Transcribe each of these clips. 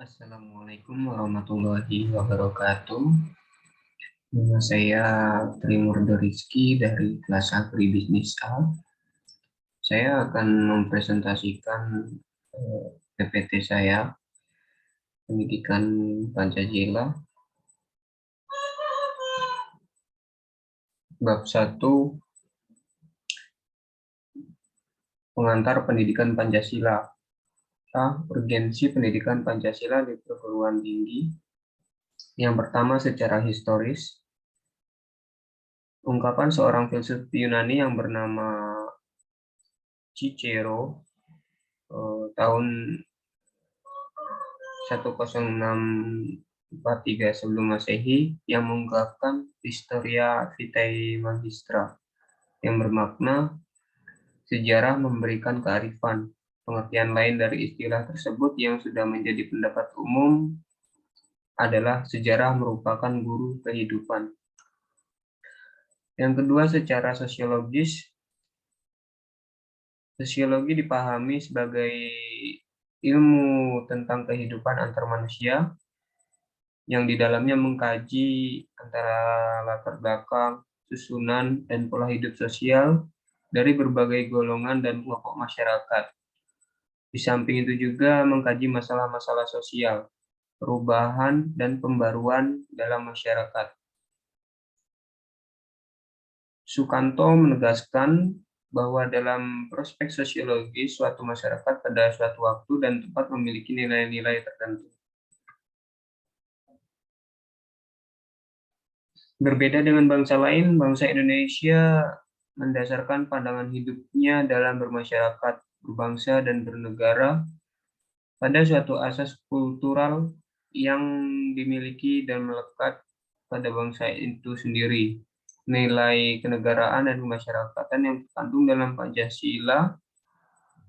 Assalamualaikum warahmatullahi wabarakatuh. Nama saya Trimurdo Rizky dari kelas Agribisnis A. Saya akan mempresentasikan PPT saya, Pendidikan Pancasila, bab 1, Pengantar Pendidikan Pancasila. Urgensi pendidikan Pancasila di perguruan tinggi. Yang pertama, secara historis. Ungkapan seorang filsuf Yunani yang bernama Cicero tahun 10643 sebelum Masehi yang mengungkapkan Historia Vitae Magistra yang bermakna sejarah memberikan kearifan. Pengertian lain dari istilah tersebut yang sudah menjadi pendapat umum adalah sejarah merupakan guru kehidupan. Yang kedua, secara sosiologis, sosiologi dipahami sebagai ilmu tentang kehidupan antar manusia yang di dalamnya mengkaji antara latar belakang, susunan, dan pola hidup sosial dari berbagai golongan dan kelompok masyarakat. Di samping itu juga mengkaji masalah-masalah sosial, perubahan, dan pembaruan dalam masyarakat. Sukanto menegaskan bahwa dalam prospek sosiologi, suatu masyarakat pada suatu waktu dan tempat memiliki nilai-nilai tertentu. Berbeda dengan bangsa lain, bangsa Indonesia mendasarkan pandangan hidupnya dalam bermasyarakat, berbangsa, dan bernegara pada suatu asas kultural yang dimiliki dan melekat pada bangsa itu sendiri. Nilai kenegaraan dan kemasyarakatan yang terkandung dalam Pancasila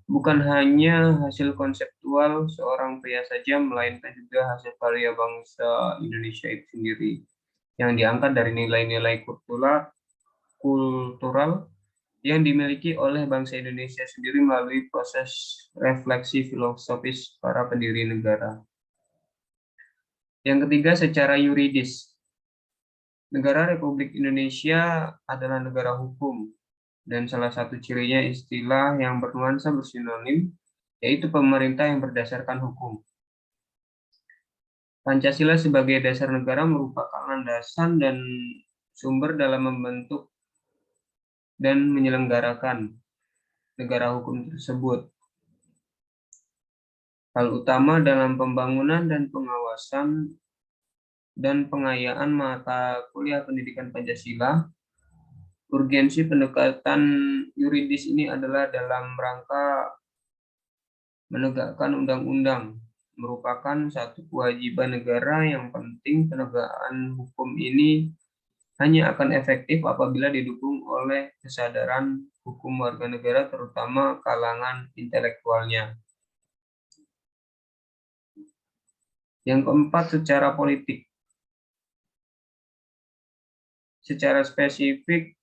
bukan hanya hasil konseptual seorang pria saja, melainkan juga hasil karya bangsa Indonesia itu sendiri, yang diangkat dari nilai-nilai kultural yang dimiliki oleh bangsa Indonesia sendiri melalui proses refleksi filosofis para pendiri negara. Yang ketiga, secara yuridis. Negara Republik Indonesia adalah negara hukum, dan salah satu cirinya istilah yang bernuansa bersinonim, yaitu pemerintah yang berdasarkan hukum. Pancasila sebagai dasar negara merupakan landasan dan sumber dalam membentuk dan menyelenggarakan negara hukum tersebut. Hal utama dalam pembangunan dan pengawasan dan pengayaan mata kuliah pendidikan Pancasila, urgensi pendekatan yuridis ini adalah dalam rangka menegakkan undang-undang, merupakan satu kewajiban negara yang penting. Penegakan hukum ini hanya akan efektif apabila didukung oleh kesadaran hukum warga negara, terutama kalangan intelektualnya. Yang keempat, secara politik. Secara spesifik,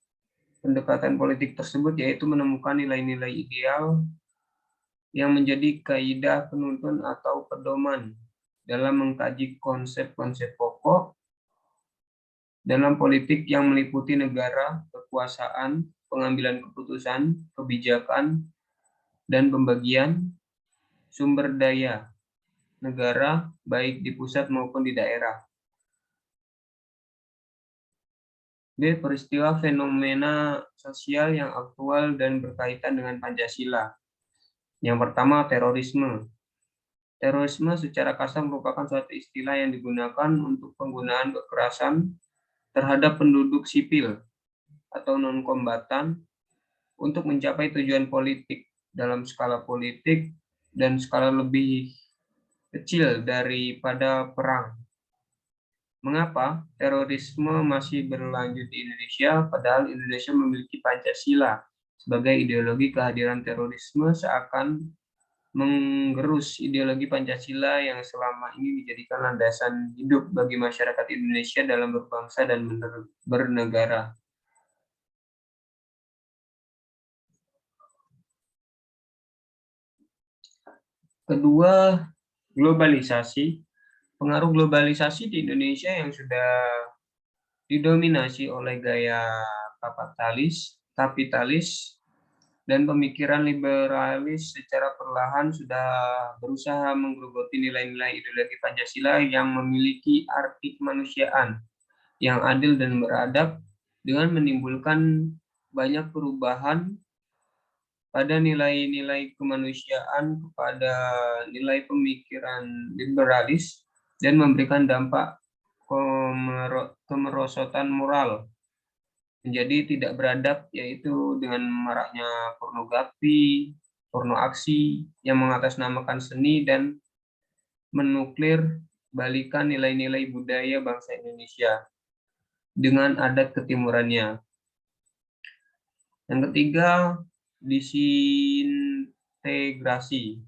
pendekatan politik tersebut yaitu menemukan nilai-nilai ideal yang menjadi kaidah penuntun atau pedoman dalam mengkaji konsep-konsep pokok dalam politik yang meliputi negara, kekuasaan, pengambilan keputusan, kebijakan, dan pembagian sumber daya negara baik di pusat maupun di daerah. B. Peristiwa fenomena sosial yang aktual dan berkaitan dengan Pancasila. Yang pertama, terorisme. Terorisme secara kasar merupakan suatu istilah yang digunakan untuk penggunaan kekerasan terhadap penduduk sipil atau non-kombatan untuk mencapai tujuan politik dalam skala politik dan skala lebih kecil daripada perang. Mengapa terorisme masih berlanjut di Indonesia, padahal Indonesia memiliki Pancasila sebagai ideologi? Kehadiran terorisme seakan menggerus ideologi Pancasila yang selama ini dijadikan landasan hidup bagi masyarakat Indonesia dalam berbangsa dan bernegara. Kedua, Globalisasi, pengaruh globalisasi di Indonesia yang sudah didominasi oleh gaya kapitalis dan pemikiran liberalis secara perlahan sudah berusaha menggerogoti nilai-nilai ideologi Pancasila yang memiliki arti kemanusiaan yang adil dan beradab dengan menimbulkan banyak perubahan pada nilai-nilai kemanusiaan kepada nilai pemikiran liberalis dan memberikan dampak kemerosotan moral menjadi tidak beradab, yaitu dengan maraknya pornografi, porno aksi yang mengatasnamakan seni dan menuklir balikan nilai-nilai budaya bangsa Indonesia dengan adat ketimurannya. Yang ketiga, disintegrasi.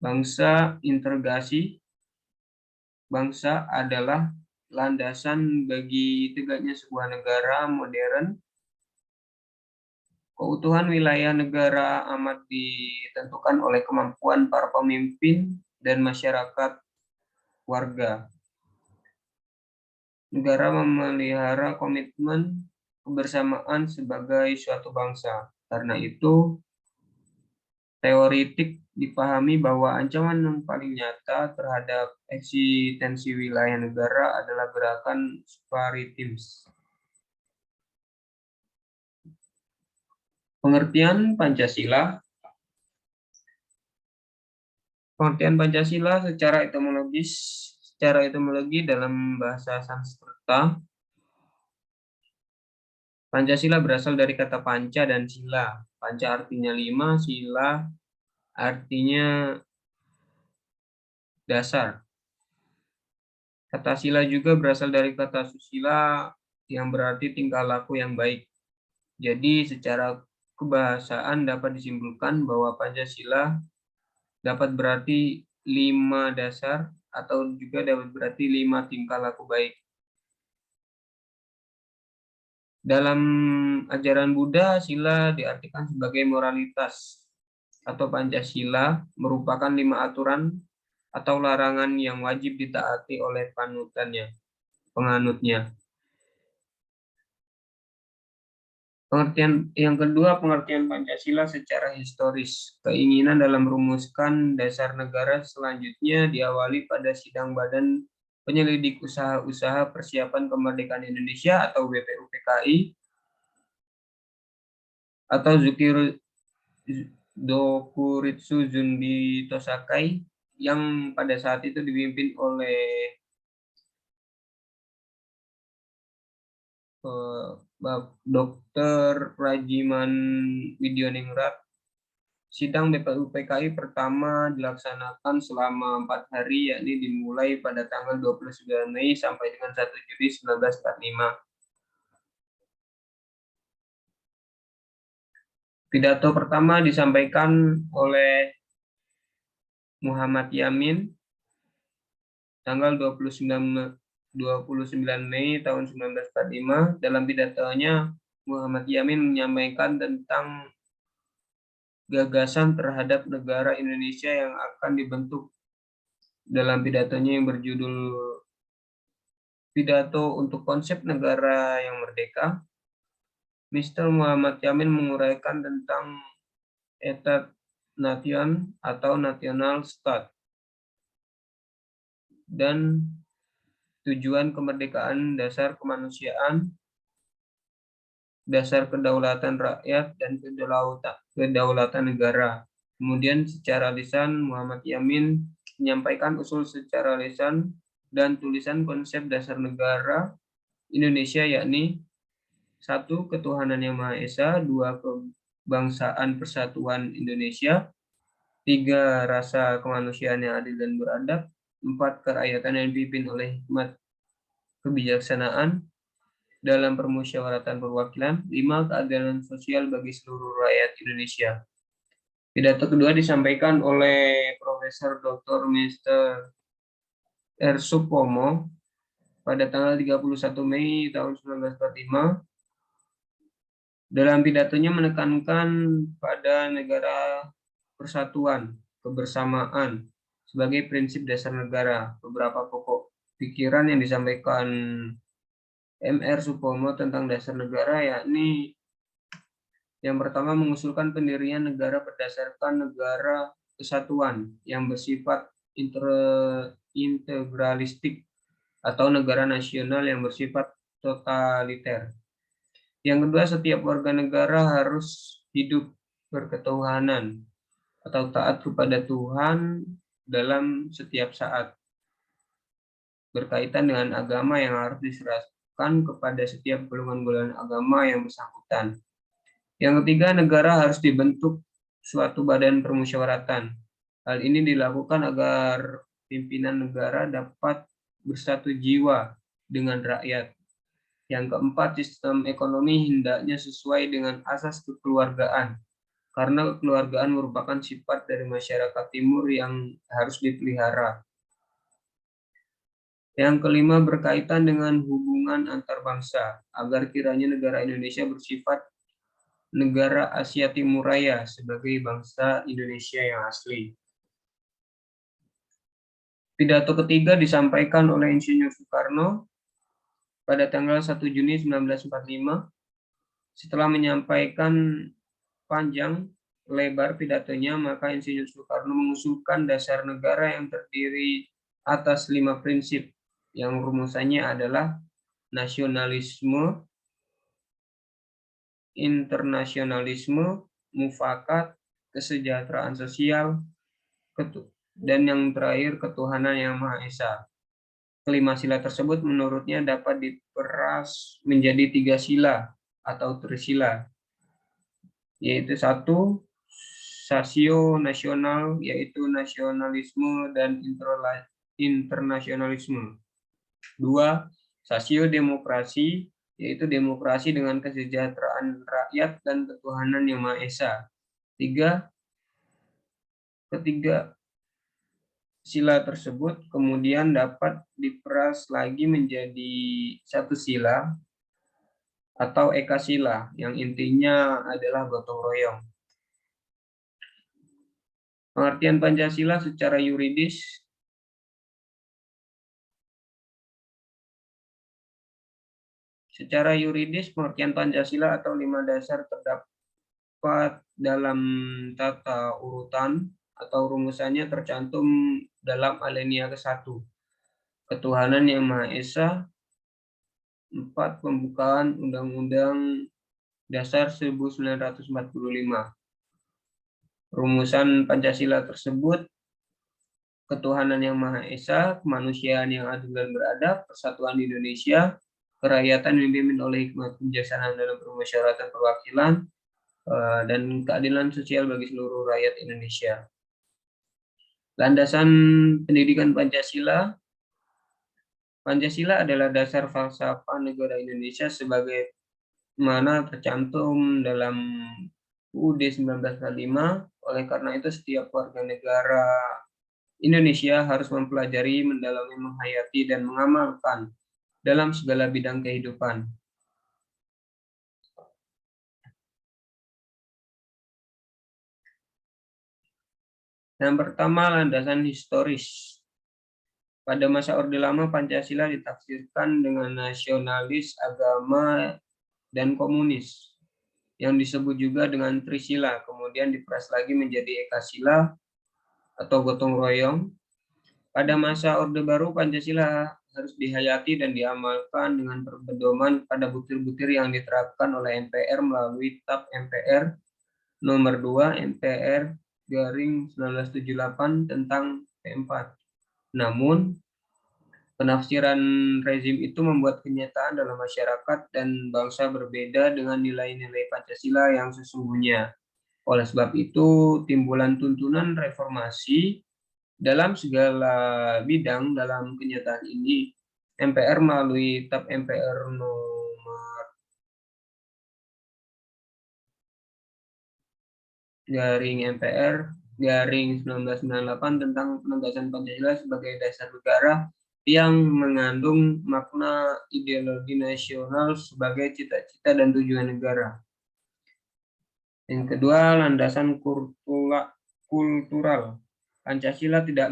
Bangsa integrasi. Bangsa adalah landasan bagi tegaknya sebuah negara modern. Keutuhan wilayah negara amat ditentukan oleh kemampuan para pemimpin dan masyarakat warga. Negara memelihara komitmen kebersamaan sebagai suatu bangsa. Karena itu, teoritik dipahami bahwa ancaman yang paling nyata terhadap eksistensi wilayah negara adalah gerakan separatisme. Pengertian Pancasila. Pengertian Pancasila secara etimologi dalam bahasa Sanskerta. Pancasila berasal dari kata panca dan sila. Panca artinya 5, sila artinya dasar. Kata sila juga berasal dari kata susila yang berarti tingkah laku yang baik. Jadi secara kebahasaan dapat disimpulkan bahwa Pancasila dapat berarti 5 dasar atau juga dapat berarti 5 tingkah laku baik. Dalam ajaran Buddha, sila diartikan sebagai moralitas atau Pancasila merupakan 5 aturan atau larangan yang wajib ditaati oleh penganutnya. Pengertian yang kedua, pengertian Pancasila secara historis. Keinginan dalam merumuskan dasar negara selanjutnya diawali pada sidang Badan Penyelidik Usaha-Usaha Persiapan Kemerdekaan Indonesia atau BPUPKI atau Dokuritsu Jundi Tosakai yang pada saat itu dipimpin oleh Dr. Prajiman Widyoningrat. Sidang BPUPKI pertama dilaksanakan selama 4 hari, yakni dimulai pada tanggal 29 Mei sampai dengan 1 Juli 1945. Pidato pertama disampaikan oleh Muhammad Yamin tanggal 29 Mei tahun 1945. Dalam pidatonya, Muhammad Yamin menyampaikan tentang gagasan terhadap negara Indonesia yang akan dibentuk. Dalam pidatonya yang berjudul Pidato untuk Konsep Negara yang Merdeka, Mr. Muhammad Yamin menguraikan tentang Etat Nation atau National State dan tujuan kemerdekaan, dasar kemanusiaan, dasar kedaulatan rakyat, dan kedaulatan negara. Kemudian secara lisan, Muhammad Yamin menyampaikan usul secara lisan dan tulisan konsep dasar negara Indonesia, yakni 1. Ketuhanan yang Maha Esa, 2. Kebangsaan Persatuan Indonesia, 3. Rasa kemanusiaan yang adil dan beradab, 4. Kerakyatan yang dipimpin oleh hikmat kebijaksanaan dalam permusyawaratan perwakilan, 5. Keadilan sosial bagi seluruh rakyat Indonesia. Pidato kedua disampaikan oleh Profesor Dr. Mr. R. Supomo pada tanggal 31 Mei tahun 1945. Dalam pidatonya menekankan pada negara persatuan, kebersamaan sebagai prinsip dasar negara. Beberapa pokok pikiran yang disampaikan M.R. Supomo tentang dasar negara yakni yang pertama mengusulkan pendirian negara berdasarkan negara kesatuan yang bersifat integralistik atau negara nasional yang bersifat totaliter. Yang kedua, setiap warga negara harus hidup berketuhanan atau taat kepada Tuhan dalam setiap saat, berkaitan dengan agama yang harus diserahkan kepada setiap golongan-golongan agama yang bersangkutan. Yang ketiga, negara harus dibentuk suatu badan permusyawaratan. Hal ini dilakukan agar pimpinan negara dapat bersatu jiwa dengan rakyat. Yang keempat, sistem ekonomi hendaknya sesuai dengan asas kekeluargaan, karena kekeluargaan merupakan sifat dari masyarakat timur yang harus dipelihara. Yang kelima, berkaitan dengan hubungan antar bangsa, agar kiranya negara Indonesia bersifat negara Asia Timur Raya sebagai bangsa Indonesia yang asli. Pidato ketiga disampaikan oleh Insinyur Soekarno pada tanggal 1 Juni 1945. Setelah menyampaikan panjang lebar pidatonya, maka Insinyur Soekarno mengusulkan dasar negara yang terdiri atas 5 prinsip, yang rumusannya adalah nasionalisme, internasionalisme, mufakat, kesejahteraan sosial, dan yang terakhir ketuhanan yang Maha Esa. Kelima sila tersebut menurutnya dapat diperas menjadi 3 sila atau trisila, yaitu 1, sasio nasional, yaitu nasionalisme dan internasionalisme. 2, sasio demokrasi, yaitu demokrasi dengan kesejahteraan rakyat dan ketuhanan yang Maha Esa. 3, ketiga sila tersebut kemudian dapat diperas lagi menjadi 1 sila atau eka sila, yang intinya adalah gotong royong. Pengertian Pancasila secara yuridis. Secara yuridis, pengertian Pancasila atau 5 dasar terdapat dalam tata urutan atau rumusannya tercantum dalam alinea ke-1. Ketuhanan yang Maha Esa. 4. Pembukaan Undang-Undang Dasar 1945. Rumusan Pancasila tersebut: ketuhanan yang Maha Esa, kemanusiaan yang adil dan beradab, persatuan Indonesia, kerakyatan yang dipimpin oleh hikmat kebijaksanaan dalam permusyawaratan perwakilan, dan keadilan sosial bagi seluruh rakyat Indonesia. Landasan pendidikan Pancasila. Pancasila adalah dasar falsafah negara Indonesia sebagai mana tercantum dalam UUD 1945. Oleh karena itu, setiap warga negara Indonesia harus mempelajari, mendalami, menghayati, dan mengamalkan dalam segala bidang kehidupan. Yang pertama, landasan historis. Pada masa Orde Lama, Pancasila ditafsirkan dengan nasionalis, agama, dan komunis, yang disebut juga dengan trisila, kemudian diperas lagi menjadi eka sila atau gotong royong. Pada masa Orde Baru, Pancasila harus dihayati dan diamalkan dengan berpedoman pada butir-butir yang diterapkan oleh MPR melalui TAP MPR nomor 2 MPR garing 1978 tentang P4. Namun, penafsiran rezim itu membuat kenyataan dalam masyarakat dan bangsa berbeda dengan nilai-nilai Pancasila yang sesungguhnya. Oleh sebab itu, timbulan tuntunan reformasi dalam segala bidang dalam kenyataan ini. MPR melalui TAP MPR nomor garing MPR garing 1998 tentang penegasan Pancasila sebagai dasar negara yang mengandung makna ideologi nasional sebagai cita-cita dan tujuan negara. Yang kedua, landasan kultural. Pancasila tidak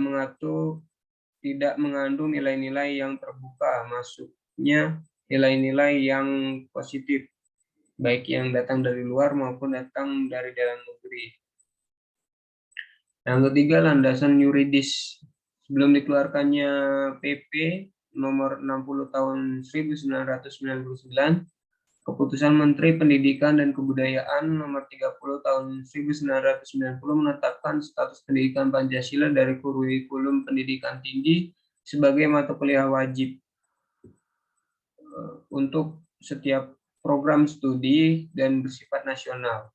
mengandung nilai-nilai yang terbuka, maksudnya nilai-nilai yang positif, baik yang datang dari luar maupun datang dari dalam negeri. Yang ketiga, landasan yuridis. Sebelum dikeluarkannya PP nomor 60 tahun 1999, Keputusan Menteri Pendidikan dan Kebudayaan nomor 30 tahun 1990 menetapkan status pendidikan Pancasila dari kurikulum pendidikan tinggi sebagai mata kuliah wajib untuk setiap program studi dan bersifat nasional.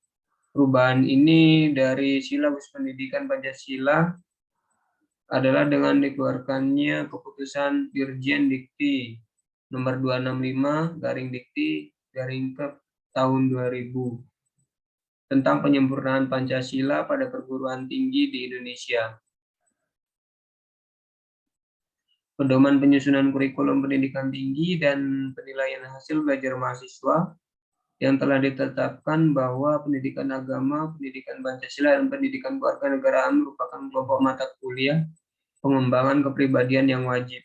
Perubahan ini dari silabus pendidikan Pancasila adalah dengan dikeluarkannya Keputusan Dirjen Dikti nomor 265 garing Dikti garing ke tahun 2000 tentang penyempurnaan Pancasila pada perguruan tinggi di Indonesia. Pedoman penyusunan kurikulum pendidikan tinggi dan penilaian hasil belajar mahasiswa yang telah ditetapkan bahwa pendidikan agama, pendidikan Pancasila, dan pendidikan kewarganegaraan merupakan kelompok mata kuliah pengembangan kepribadian yang wajib.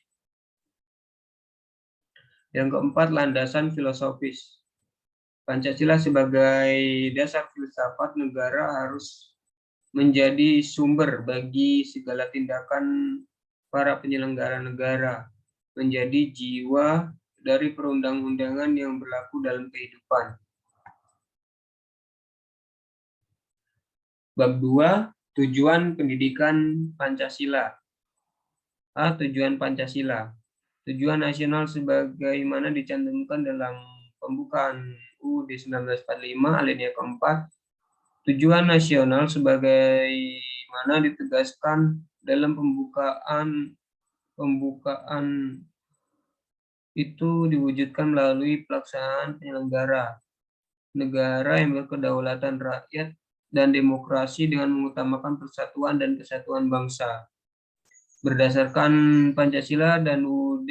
Yang keempat, landasan filosofis. Pancasila sebagai dasar filsafat negara harus menjadi sumber bagi segala tindakan para penyelenggara negara, menjadi jiwa dari perundang-undangan yang berlaku dalam kehidupan. Bab 2, tujuan pendidikan Pancasila. A. Tujuan Pancasila. Tujuan nasional sebagaimana dicantumkan dalam pembukaan UUD 1945 alinea keempat. Tujuan nasional sebagaimana ditegaskan dalam pembukaan itu diwujudkan melalui pelaksanaan penyelenggara negara yang berkedaulatan rakyat dan demokrasi dengan mengutamakan persatuan dan kesatuan bangsa. Berdasarkan Pancasila dan UUD,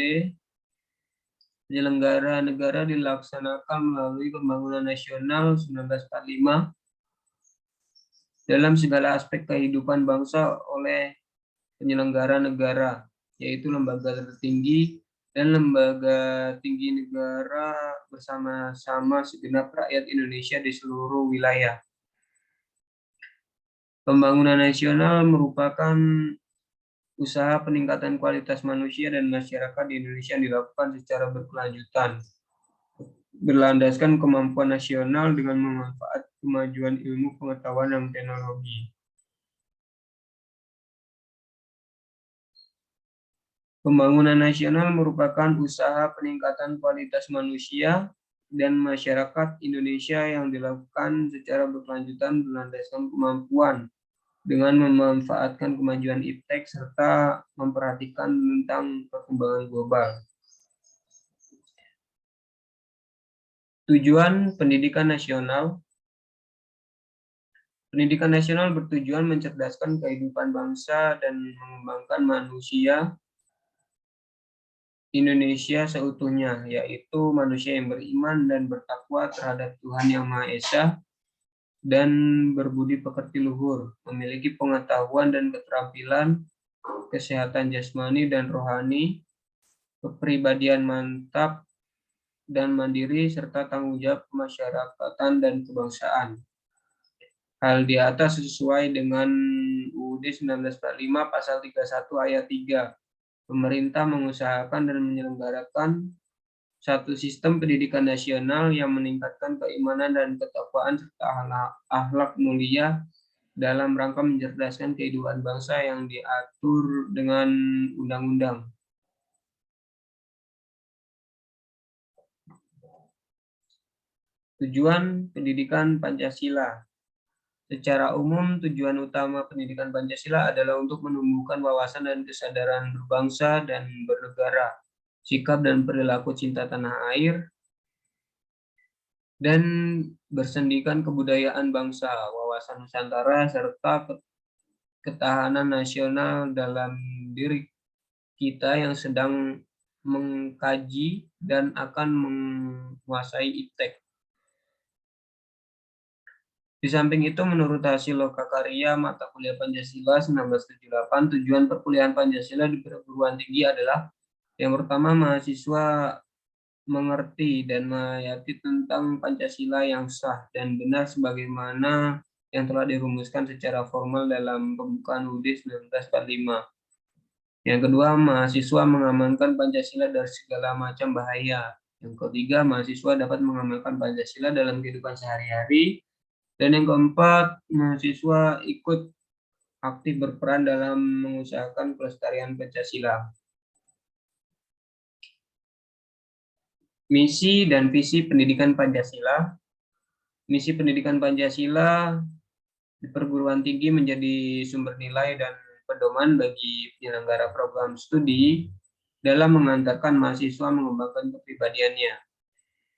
penyelenggara negara dilaksanakan melalui pembangunan nasional 1945 dalam segala aspek kehidupan bangsa oleh penyelenggara negara, yaitu lembaga tertinggi dan lembaga tinggi negara bersama-sama segenap rakyat Indonesia di seluruh wilayah. Pembangunan nasional merupakan usaha peningkatan kualitas manusia dan masyarakat di Indonesia yang dilakukan secara berkelanjutan, berlandaskan kemampuan nasional dengan memanfaatkan kemajuan ilmu pengetahuan dan teknologi. Pembangunan nasional merupakan usaha peningkatan kualitas manusia dan masyarakat Indonesia yang dilakukan secara berkelanjutan berlandaskan kemampuan dengan memanfaatkan kemajuan iptek serta memperhatikan tentang perkembangan global. Tujuan pendidikan nasional. Pendidikan nasional bertujuan mencerdaskan kehidupan bangsa dan mengembangkan manusia Indonesia seutuhnya, yaitu manusia yang beriman dan bertakwa terhadap Tuhan Yang Maha Esa dan berbudi pekerti luhur, memiliki pengetahuan dan keterampilan, kesehatan jasmani dan rohani, kepribadian mantap dan mandiri, serta tanggung jawab kemasyarakatan dan kebangsaan. Hal di atas sesuai dengan UUD 1945 pasal 31 ayat 3. Pemerintah mengusahakan dan menyelenggarakan satu sistem pendidikan nasional yang meningkatkan keimanan dan ketakwaan serta akhlak mulia dalam rangka mencerdaskan kehidupan bangsa yang diatur dengan undang-undang. Tujuan pendidikan Pancasila. Secara umum, tujuan utama pendidikan Pancasila adalah untuk menumbuhkan wawasan dan kesadaran berbangsa dan bernegara, sikap dan perilaku cinta tanah air, dan bersendikan kebudayaan bangsa, wawasan Nusantara, serta ketahanan nasional dalam diri kita yang sedang mengkaji dan akan menguasai iptek. Di samping itu, menurut hasil lokakarya mata kuliah Pancasila 1978, tujuan perkuliahan Pancasila di perguruan tinggi adalah yang pertama, mahasiswa mengerti dan menghayati tentang Pancasila yang sah dan benar sebagaimana yang telah dirumuskan secara formal dalam pembukaan UUD 1945. Yang kedua, mahasiswa mengamankan Pancasila dari segala macam bahaya. Yang ketiga, mahasiswa dapat mengamalkan Pancasila dalam kehidupan sehari-hari. Dan yang keempat, mahasiswa ikut aktif berperan dalam mengusahakan pelestarian Pancasila. Misi dan visi pendidikan Pancasila. Misi pendidikan Pancasila di perguruan tinggi menjadi sumber nilai dan pedoman bagi penyelenggara program studi dalam mengantarkan mahasiswa mengembangkan kepribadiannya.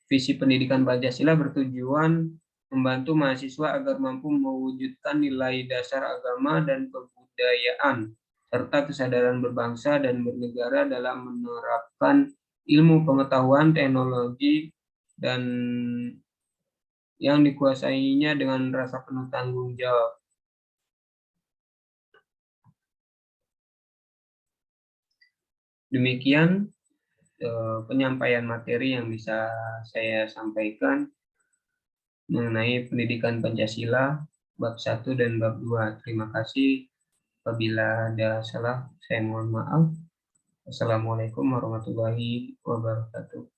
Visi pendidikan Pancasila bertujuan membantu mahasiswa agar mampu mewujudkan nilai dasar agama dan kebudayaan, serta kesadaran berbangsa dan bernegara dalam menerapkan ilmu pengetahuan, teknologi, dan yang dikuasainya dengan rasa penuh tanggung jawab. Demikian penyampaian materi yang bisa saya sampaikan mengenai pendidikan Pancasila bab 1 dan bab 2. Terima kasih. Apabila ada salah, saya mohon maaf. Assalamualaikum warahmatullahi wabarakatuh.